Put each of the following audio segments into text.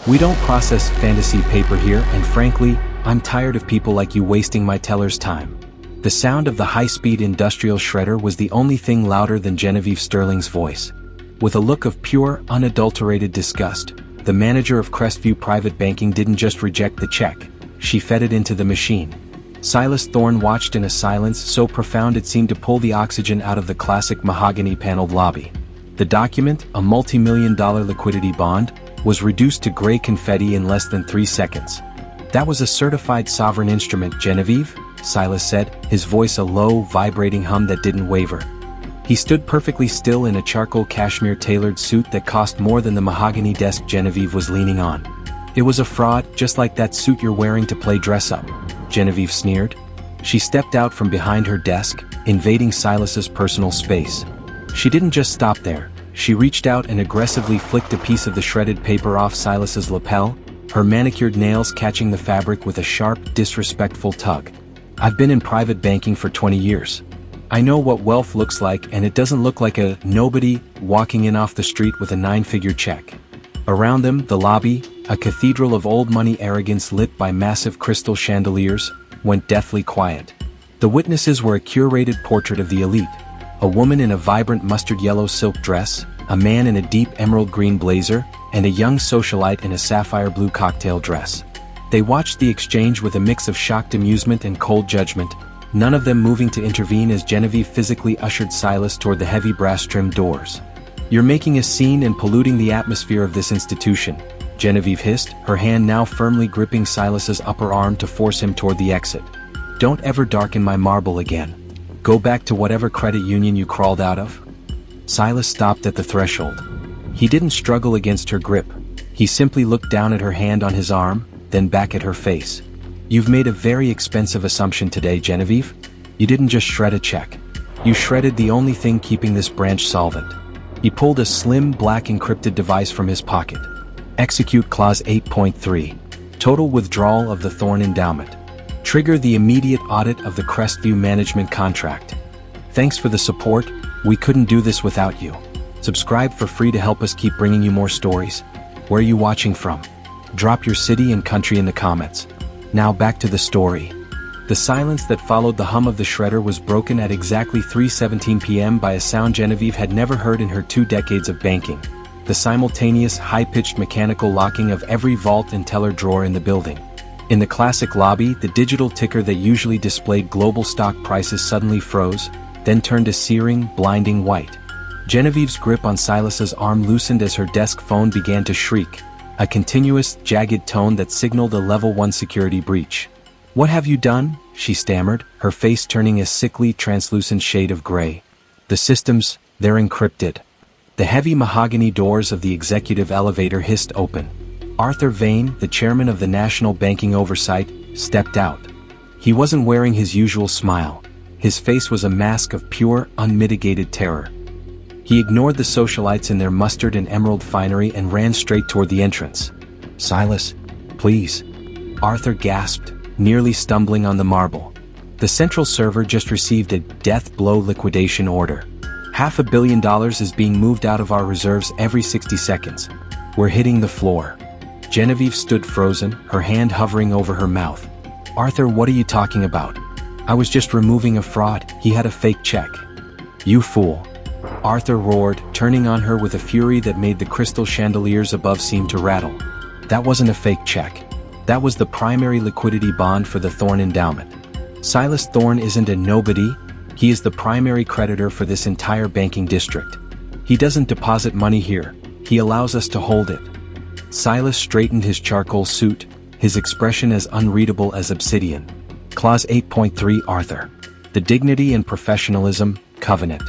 We don't process fantasy paper here, and frankly, I'm tired of people like you wasting my teller's time. The sound of the high-speed industrial shredder was the only thing louder than Genevieve Sterling's voice. With a look of pure, unadulterated disgust, the manager of Crestview Private Banking didn't just reject the check, she fed it into the machine. Silas Thorne watched in a silence so profound it seemed to pull the oxygen out of the classic mahogany-paneled lobby. The document, a multi-million-dollar liquidity bond, was reduced to gray confetti in less than 3 seconds. "That was a certified sovereign instrument, Genevieve," Silas said, his voice a low, vibrating hum that didn't waver. He stood perfectly still in a charcoal cashmere-tailored suit that cost more than the mahogany desk Genevieve was leaning on. "It was a fraud, just like that suit you're wearing to play dress-up," Genevieve sneered. She stepped out from behind her desk, invading Silas's personal space. She didn't just stop there. She reached out and aggressively flicked a piece of the shredded paper off Silas's lapel, her manicured nails catching the fabric with a sharp, disrespectful tug. "I've been in private banking for 20 years. I know what wealth looks like, and it doesn't look like a nobody walking in off the street with a 9-figure check." Around them, the lobby, a cathedral of old money arrogance lit by massive crystal chandeliers, went deathly quiet. The witnesses were a curated portrait of the elite. A woman in a vibrant mustard yellow silk dress, a man in a deep emerald green blazer, and a young socialite in a sapphire blue cocktail dress. They watched the exchange with a mix of shocked amusement and cold judgment, none of them moving to intervene as Genevieve physically ushered Silas toward the heavy brass-trimmed doors. "You're making a scene and polluting the atmosphere of this institution," Genevieve hissed, her hand now firmly gripping Silas's upper arm to force him toward the exit. "Don't ever darken my marble again. Go back to whatever credit union you crawled out of." Silas stopped at the threshold. He didn't struggle against her grip. He simply looked down at her hand on his arm, then back at her face. "You've made a very expensive assumption today, Genevieve. You didn't just shred a check. You shredded the only thing keeping this branch solvent." He pulled a slim, black encrypted device from his pocket. "Execute Clause 8.3. Total withdrawal of the Thorne endowment. Trigger the immediate audit of the Crestview management contract. Thanks for the support. We couldn't do this without you. Subscribe for free to help us keep bringing you more stories. Where are you watching from? Drop your city and country in the comments. Now back to the story." The silence that followed the hum of the shredder was broken at exactly 3:17 p.m. by a sound Genevieve had never heard in her 2 decades of banking. The simultaneous, high-pitched mechanical locking of every vault and teller drawer in the building. In the classic lobby, the digital ticker that usually displayed global stock prices suddenly froze, then turned a searing, blinding white. Genevieve's grip on Silas's arm loosened as her desk phone began to shriek, a continuous, jagged tone that signaled a level 1 security breach. "What have you done?" she stammered, her face turning a sickly, translucent shade of gray. "The systems, they're encrypted." The heavy mahogany doors of the executive elevator hissed open. Arthur Vane, the chairman of the National Banking Oversight, stepped out. He wasn't wearing his usual smile. His face was a mask of pure, unmitigated terror. He ignored the socialites in their mustard and emerald finery and ran straight toward the entrance. "Silas, please," Arthur gasped, nearly stumbling on the marble. "The central server just received a death blow liquidation order. $500 million is being moved out of our reserves every 60 seconds. We're hitting the floor." Genevieve stood frozen, her hand hovering over her mouth. "Arthur, what are you talking about? I was just removing a fraud. He had a fake check." "You fool," Arthur roared, turning on her with a fury that made the crystal chandeliers above seem to rattle. "That wasn't a fake check. That was the primary liquidity bond for the Thorne endowment. Silas Thorne isn't a nobody. He is the primary creditor for this entire banking district. He doesn't deposit money here. He allows us to hold it." Silas straightened his charcoal suit, his expression as unreadable as obsidian. Clause 8.3 Arthur. The dignity and professionalism covenant.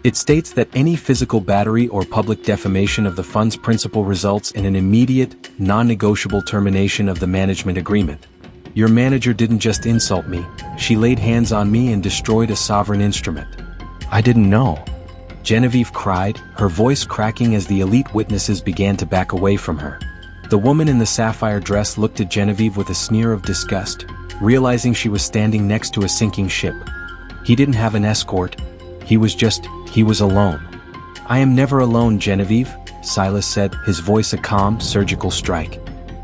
It states that any physical battery or public defamation of the fund's principal results in an immediate, non-negotiable termination of the management agreement. Your manager didn't just insult me, she laid hands on me and destroyed a sovereign instrument. I didn't know. Genevieve cried, her voice cracking as the elite witnesses began to back away from her. The woman in the sapphire dress looked at Genevieve with a sneer of disgust, realizing she was standing next to a sinking ship. He didn't have an escort. He was alone. "I am never alone, Genevieve," Silas said, his voice a calm, surgical strike.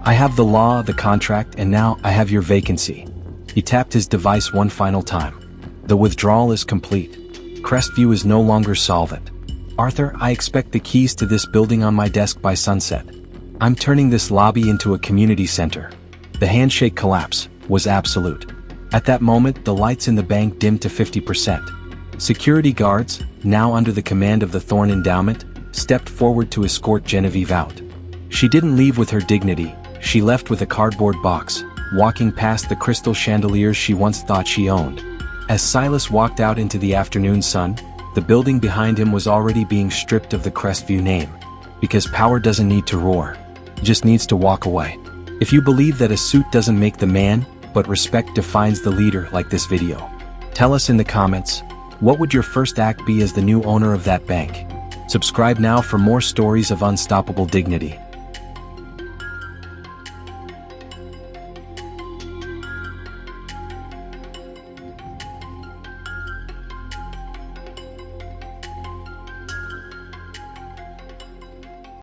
I have the law, the contract, and now I have your vacancy. He tapped his device one final time. The withdrawal is complete. Crestview is no longer solvent. Arthur, I expect the keys to this building on my desk by sunset. I'm turning this lobby into a community center. The handshake collapse was absolute. At that moment, the lights in the bank dimmed to 50%. Security guards, now under the command of the Thorne Endowment, stepped forward to escort Genevieve out. She didn't leave with her dignity, she left with a cardboard box, walking past the crystal chandeliers she once thought she owned. As Silas walked out into the afternoon sun, the building behind him was already being stripped of the Crestview name. Because power doesn't need to roar, it just needs to walk away. If you believe that a suit doesn't make the man, but respect defines the leader, like this video. Tell us in the comments, what would your first act be as the new owner of that bank? Subscribe now for more stories of unstoppable dignity.